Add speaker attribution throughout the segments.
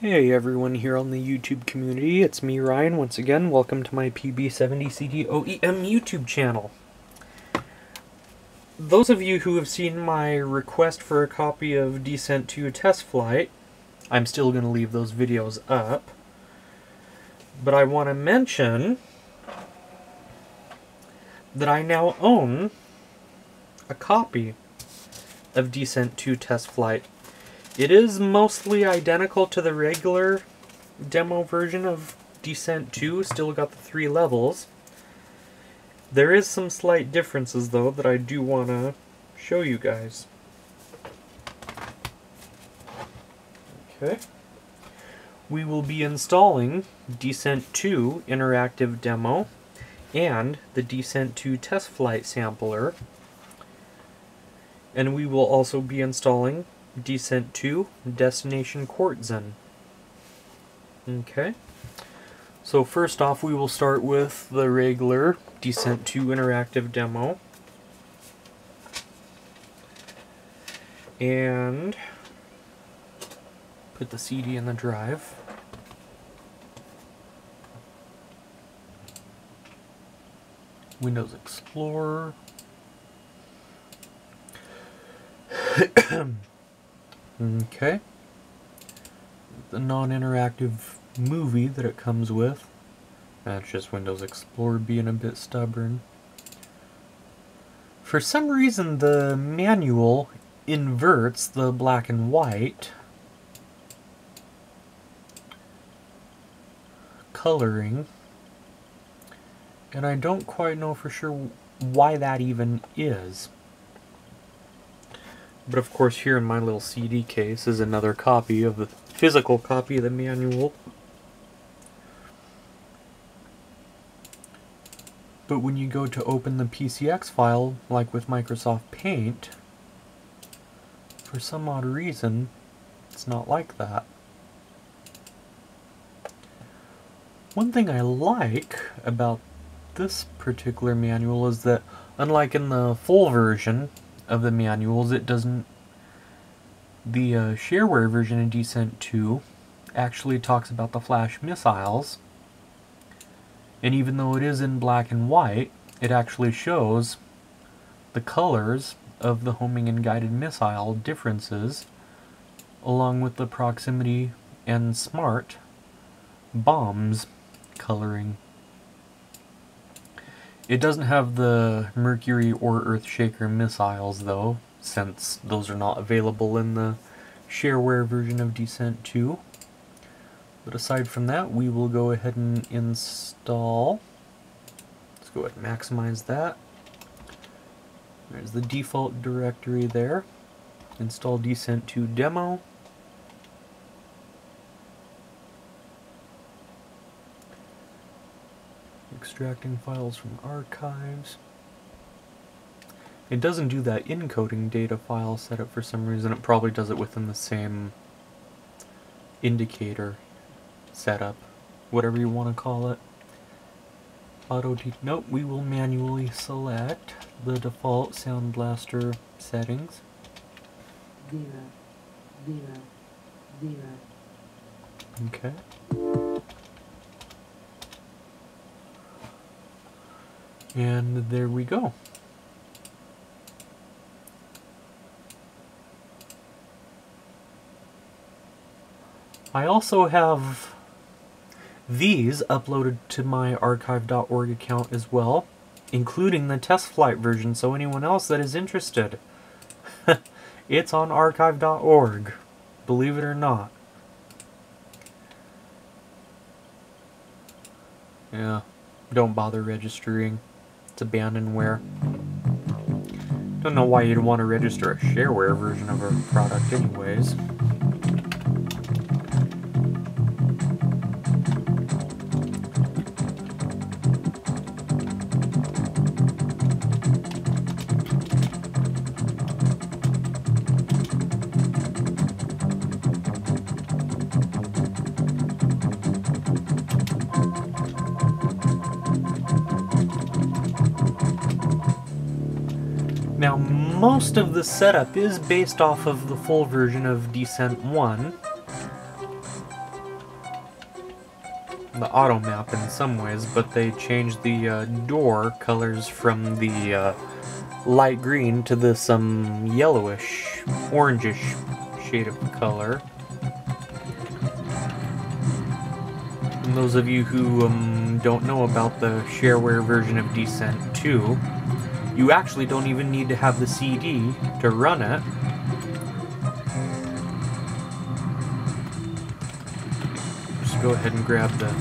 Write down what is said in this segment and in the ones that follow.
Speaker 1: Hey everyone here on the YouTube community, it's me Ryan once again. Welcome to my PB70CD OEM YouTube channel. Those of you who have seen my request for a copy of Descent 2 Test Flight, I'm still going to leave those videos up, but I want to mention that I now own a copy of Descent 2 Test Flight. It is mostly identical to the regular demo version of Descent 2, still got the 3 levels. There is some slight differences though that I do want to show you guys. Okay. We will be installing Descent 2 Interactive Demo and the Descent 2 Test Flight Sampler. And we will also be installing Descent 2 Destination Quartzen. Okay, so first off we will start with the regular Descent 2 Interactive Demo. And put the CD in the drive. Windows Explorer. Okay. The non-interactive movie that it comes with. That's just Windows Explorer being a bit stubborn. For some reason the manual inverts the black and white coloring. And I don't quite know for sure why that even is. But of course here in my little CD case is another copy of the physical copy of the manual. But when you go to open the PCX file, like with Microsoft Paint, for some odd reason, it's not like that. One thing I like about this particular manual is that, unlike in the full version of the manuals, it doesn't. The shareware version of Descent 2 actually talks about the flash missiles, and even though it is in black and white, it actually shows the colors of the homing and guided missile differences, along with the proximity and smart bombs coloring. It doesn't have the Mercury or Earthshaker missiles though, since those are not available in the shareware version of Descent 2. But aside from that, we will go ahead and install. Let's go ahead and maximize that. There's the default directory there. Install Descent 2 Demo. Extracting files from archives. It doesn't do that encoding data file setup for some reason. It probably does it within the same indicator setup, whatever you want to call it. Nope, we will manually select the default Sound Blaster settings. Okay. And there we go. I also have these uploaded to my archive.org account as well, including the test flight version, so anyone else that is interested, it's on archive.org, believe it or not. Yeah, don't bother registering. It's abandonware. Don't know why you'd want to register a shareware version of a product anyways. Now, most of the setup is based off of the full version of Descent 1, the auto map in some ways, but they changed the door colors from the light green to this yellowish, orangish shade of color. And those of you who don't know about the shareware version of Descent 2, you actually don't even need to have the CD to run it. Just go ahead and grab the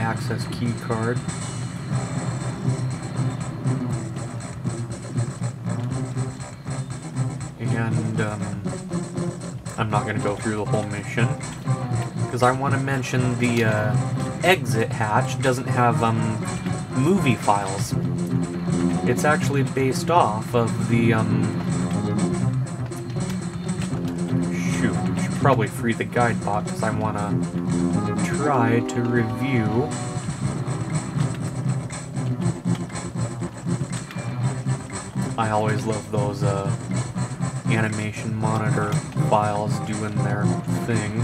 Speaker 1: access key card. And I'm not going to go through the whole mission, because I want to mention the exit hatch doesn't have movie files. It's actually based off of the shoot, I should probably free the guide bot because I want to try to review. I always love those animation monitor files doing their thing.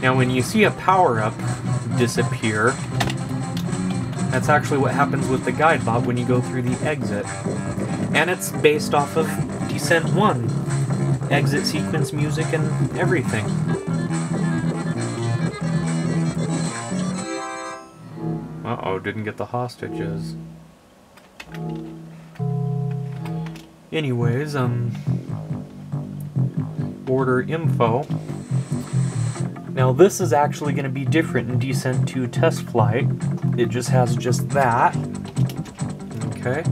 Speaker 1: Now when you see a power-up disappear, that's actually what happens with the guide bot when you go through the exit. And it's based off of Descent 1. Exit sequence music and everything. Uh-oh, didn't get the hostages. Anyways, order info. Now this is actually going to be different in Descent 2 test flight. It just has just that. Okay.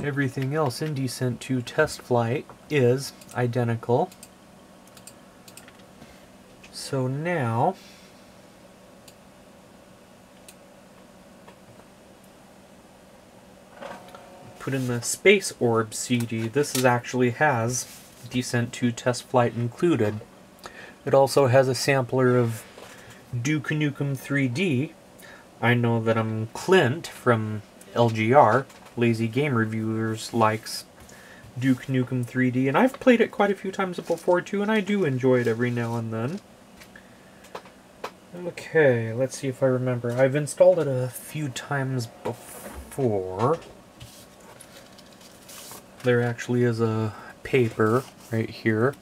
Speaker 1: Everything else in Descent 2 test flight is identical. So now put in the Space Orb CD. This is actually has Descent 2 test flight included. It also has a sampler of Duke Nukem 3D. I know that Clint from LGR, Lazy Game Reviewers, likes Duke Nukem 3D, and I've played it quite a few times before too, and I do enjoy it every now and then. Okay, let's see if I remember. I've installed it a few times before. There actually is a paper right here.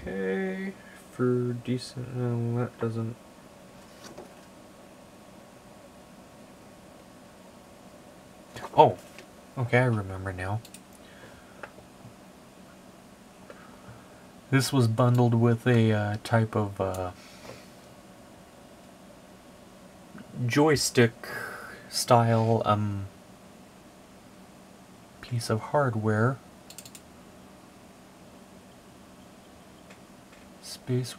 Speaker 1: Okay, for decent, that doesn't. Oh, okay, I remember now. This was bundled with a type of joystick style piece of hardware. Space.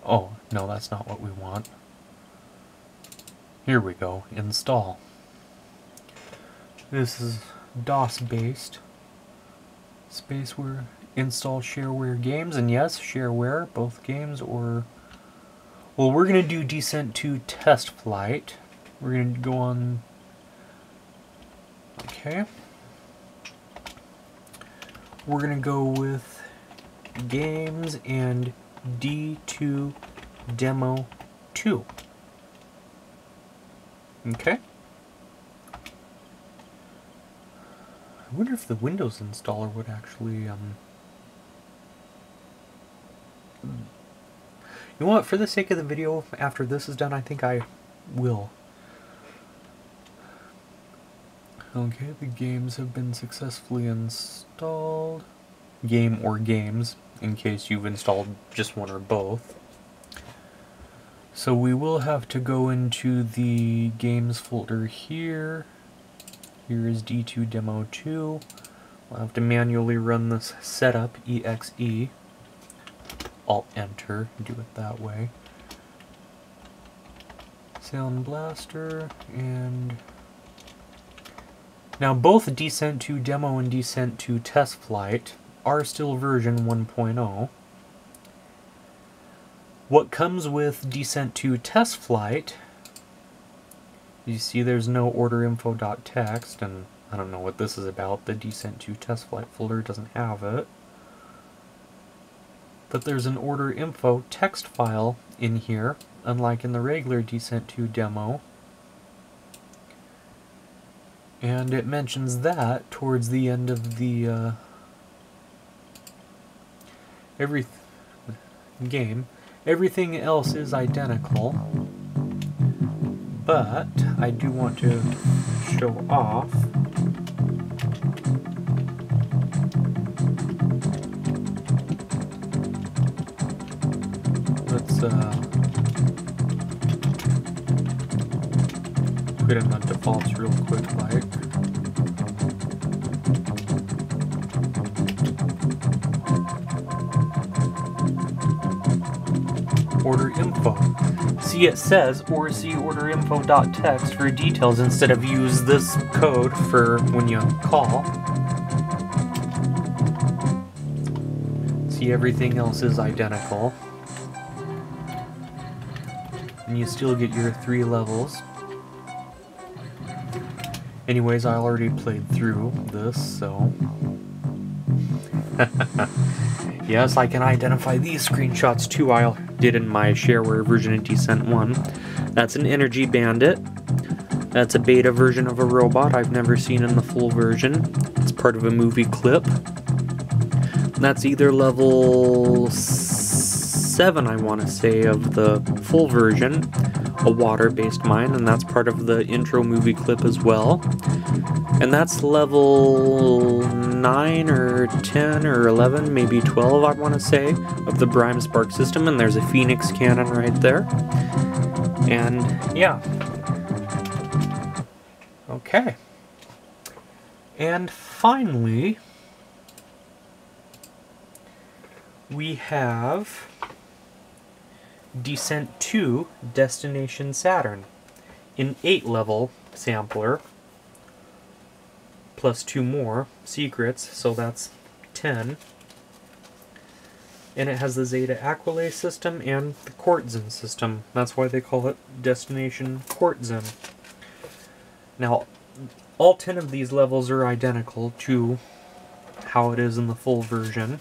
Speaker 1: Oh, no, that's not what we want. Here we go. Install. This is DOS based. Spaceware. Install shareware games, and yes, shareware, both games, or... Well, we're going to do Descent 2 test flight. We're going to go on... Okay. We're going to go with games and D2 demo 2. Okay. I wonder if the Windows installer would actually you know what, for the sake of the video, after this is done, I think I will. Okay, the games have been successfully installed. Game or games, in case you've installed just one or both. So we will have to go into the games folder here. Here is D2 Demo 2. We'll have to manually run this setup, EXE. Alt-Enter, do it that way. Sound Blaster, and... Now both Descent 2 Demo and Descent 2 Test Flight are still version 1.0. What comes with Descent 2 Test Flight, you see there's no order info.txt, and I don't know what this is about. The Descent 2 test flight folder doesn't have it. But there's an order info text file in here, unlike in the regular Descent 2 demo. And it mentions that towards the end of the game. Everything else is identical, but I do want to show off let's put in the defaults real quick, like. Order info. See, it says or see order info.txt for details instead of use this code for when you call. See, everything else is identical. And you still get your 3 levels. Anyways, I already played through this, so... Yes, I can identify these screenshots too. I did in my shareware version of Descent 1. That's an energy bandit. That's a beta version of a robot I've never seen in the full version. It's part of a movie clip. That's either level 7, I want to say, of the full version, a water-based mine, and that's part of the intro movie clip as well. And that's level 9 or 10 or 11, maybe 12, I want to say, of the Brime Spark system, and there's a Phoenix cannon right there. And, yeah. Okay. And finally, we have Descent 2 Destination Saturn, an 8-level sampler, plus 2 more secrets, so that's 10. And it has the Zeta Aquilay system and the Quartzen system. That's why they call it Destination Quartzen. Now, all 10 of these levels are identical to how it is in the full version.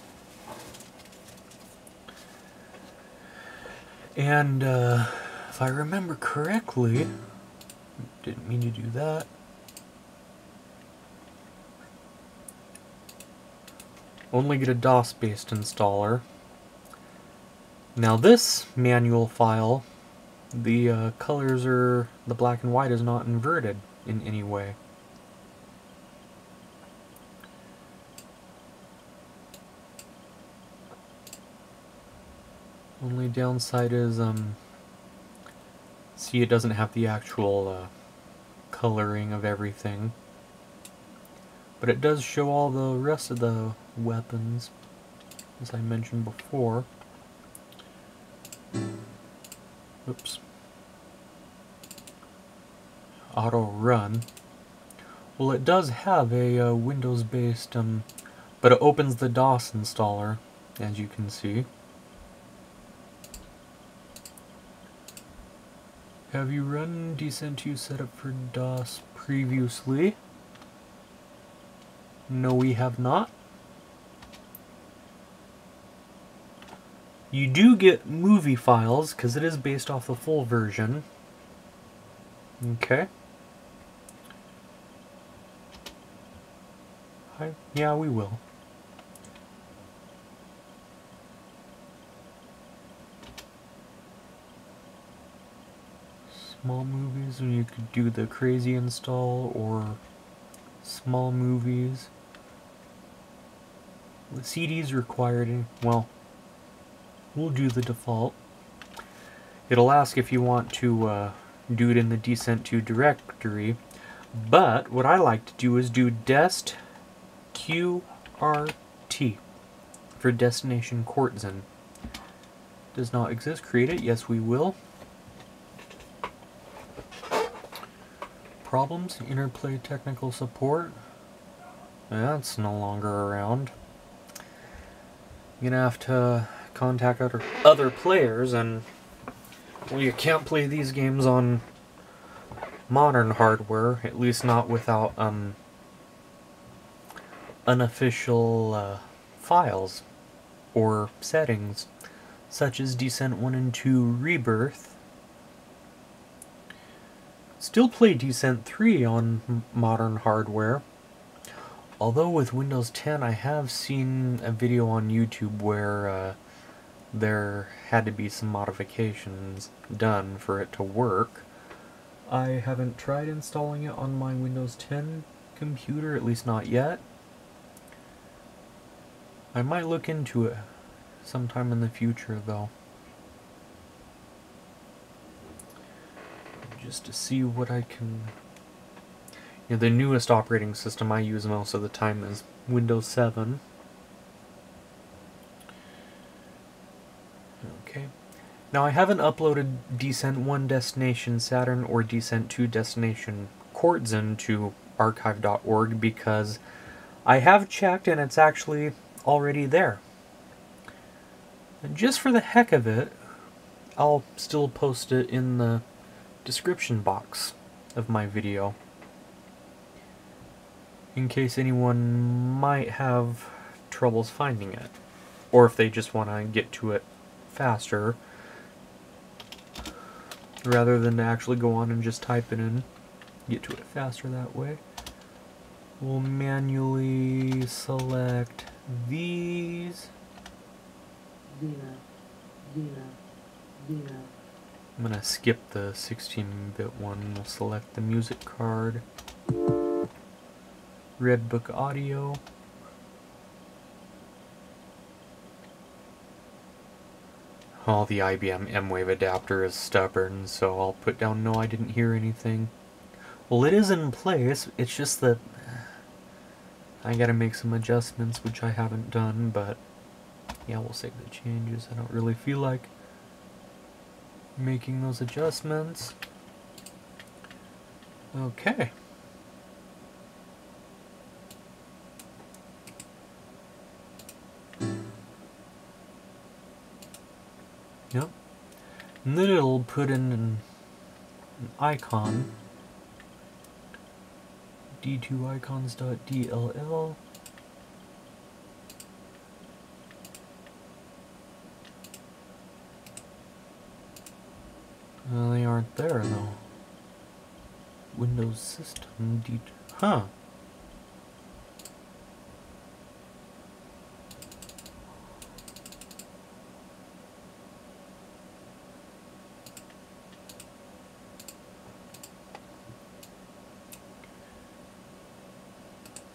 Speaker 1: And if I remember correctly, didn't mean to do that. Only get a DOS-based installer. Now this manual file, the colors are, the black and white is not inverted in any way. Only downside is, see, it doesn't have the actual coloring of everything. But it does show all the rest of the weapons, as I mentioned before. Oops. Auto run. Well, it does have a Windows-based, but it opens the DOS installer, as you can see. Have you run Descent 2 setup for DOS previously? No, we have not. You do get movie files, because it is based off the full version. Okay. Yeah, we will. Small movies, and you could do the crazy install, or small movies. The CD's required, well, we'll do the default. It'll ask if you want to do it in the Descent 2 directory, but what I like to do is do dest QRT for Destination Quartzen. Does not exist. Create it. Yes, we will. Problems? Interplay technical support? That's no longer around. You're gonna have to contact other players, and well, you can't play these games on modern hardware, at least not without unofficial files or settings, such as Descent 1 and 2 Rebirth. Still play Descent 3 on modern hardware, although with Windows 10 I have seen a video on YouTube where there had to be some modifications done for it to work. I haven't tried installing it on my Windows 10 computer, at least not yet. I might look into it sometime in the future, though, just to see what I can... the newest operating system I use most of the time is Windows 7. Okay. Now I haven't uploaded Descent 1 Destination Saturn or Descent 2 Destination Quartzen to archive.org because I have checked and it's actually already there. And just for the heck of it, I'll still post it in the description box of my video, in case anyone might have troubles finding it, or if they just want to get to it faster rather than to actually go on and just type it in, get to it faster that way. We'll manually select these. I'm gonna skip the 16-bit one. We'll select the music card, Redbook audio, the IBM M-Wave adapter is stubborn, so I'll put down no, I didn't hear anything. Well, it is in place, it's just that I gotta make some adjustments, which I haven't done, but yeah, we'll save the changes. I don't really feel like making those adjustments. Okay. Yep. And then it'll put in an icon. d2icons.dll. Well, they aren't there though. Windows System D. Huh.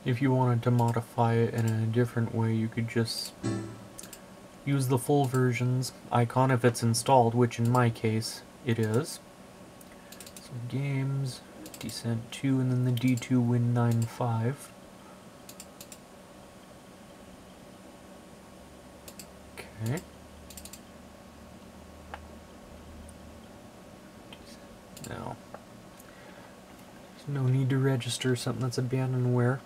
Speaker 1: If you wanted to modify it in a different way, you could just use the full version's icon if it's installed, which in my case it is. So games, Descent 2, and then the D2 Win95. Okay. Now, there's no need to register something that's abandonware.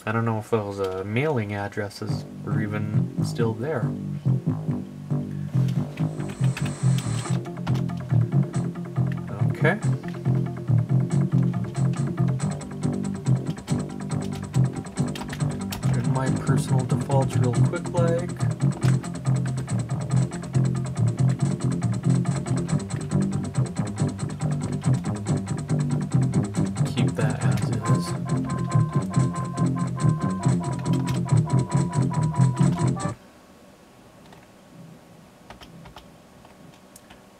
Speaker 1: I don't know if those mailing addresses are even still there. Okay. Put in my personal defaults real quick like. Keep that as is.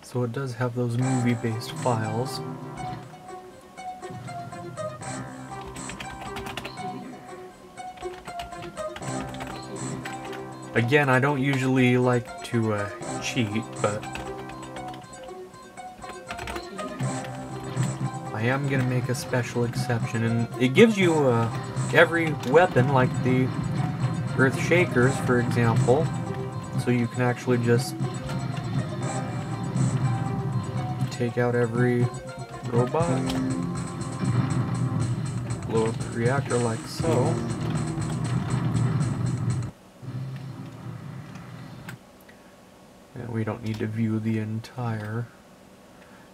Speaker 1: So it does have those movie-based files. Again, I don't usually like to cheat, but I am going to make a special exception. And it gives you every weapon, like the Earth Shakers, for example, so you can actually just take out every robot, blow up the reactor like so. And we don't need to view the entire.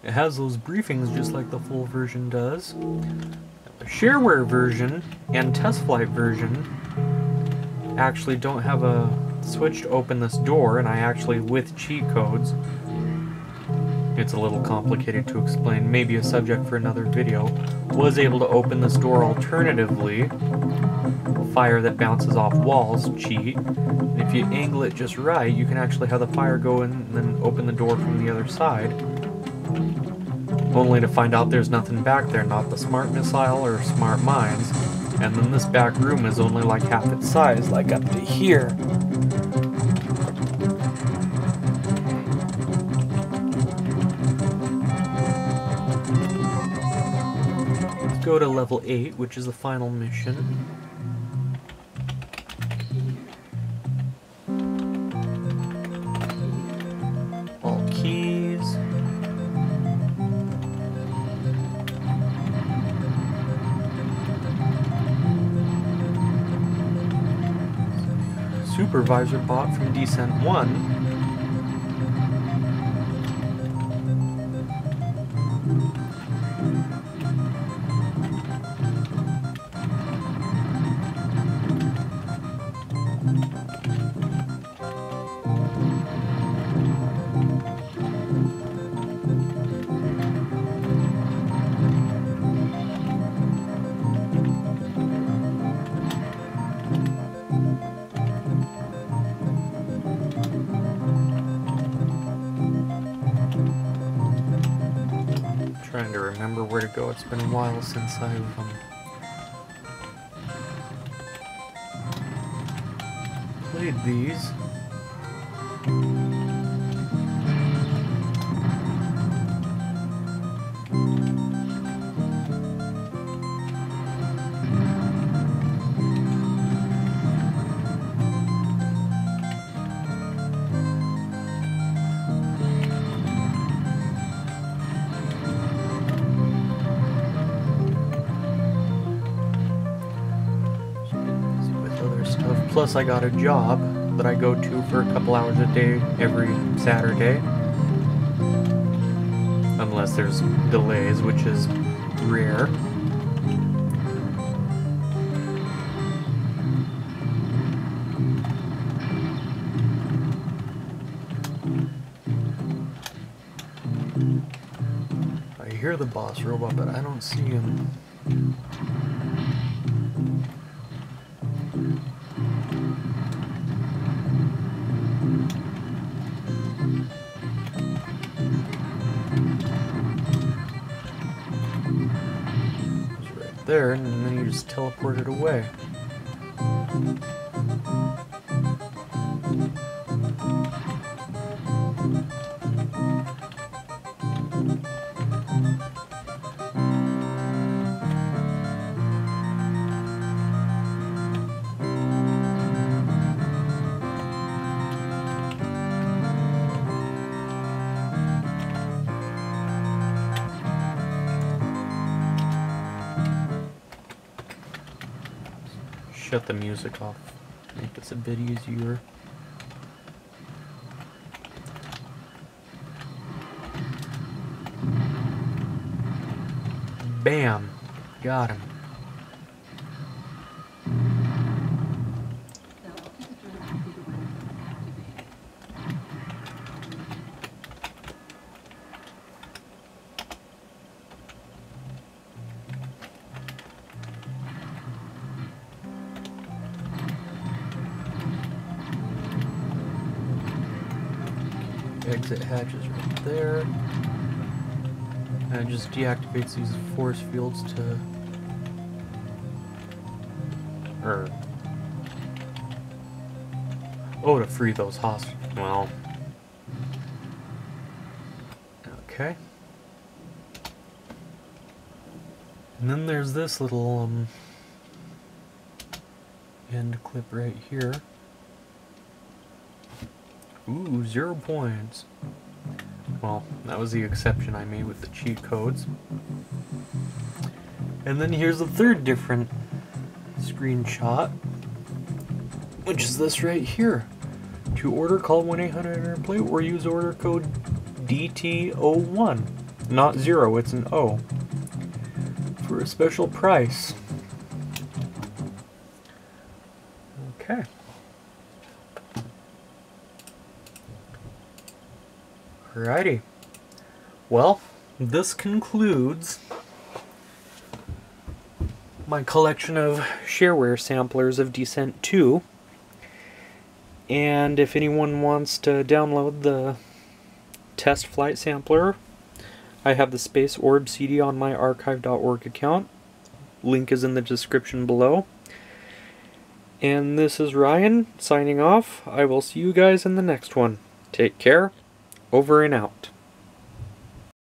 Speaker 1: It has those briefings just like the full version does. We'll The shareware version and test flight version actually don't have a switch to open this door, and I actually, with cheat codes, it's a little complicated to explain, maybe a subject for another video, was able to open this door alternatively. Fire that bounces off walls, cheat. And if you angle it just right, you can actually have the fire go in and then open the door from the other side. Only to find out there's nothing back there, not the smart missile or smart mines. And then this back room is only like half its size, like up to here. Let's go to level 8, which is the final mission. All keys. Supervisor bot from Descent 1. Trying to remember where to go. It's been a while since I've played these. Plus I got a job that I go to for a couple hours a day every Saturday. Unless there's delays, which is rare. I hear the boss robot, but I don't see him. There, and then you just teleport it away. Shut the music off. Make this a bit easier. Bam! Got him. Exit hatch is right there. And it just deactivates these force fields to... to free those hostages. Well... Okay. And then there's this little, end clip right here. Ooh, 0 points. Well, that was the exception I made with the cheat codes. And then here's the third different screenshot, which is this right here. To order, call 1-800-ENTER-PLAY or use order code DT01. Not 0, it's an O. for a special price. Okay. Alrighty. Well, this concludes my collection of shareware samplers of Descent 2. And if anyone wants to download the test flight sampler, I have the Space Orb CD on my archive.org account. Link is in the description below. And this is Ryan signing off. I will see you guys in the next one. Take care. Over and out.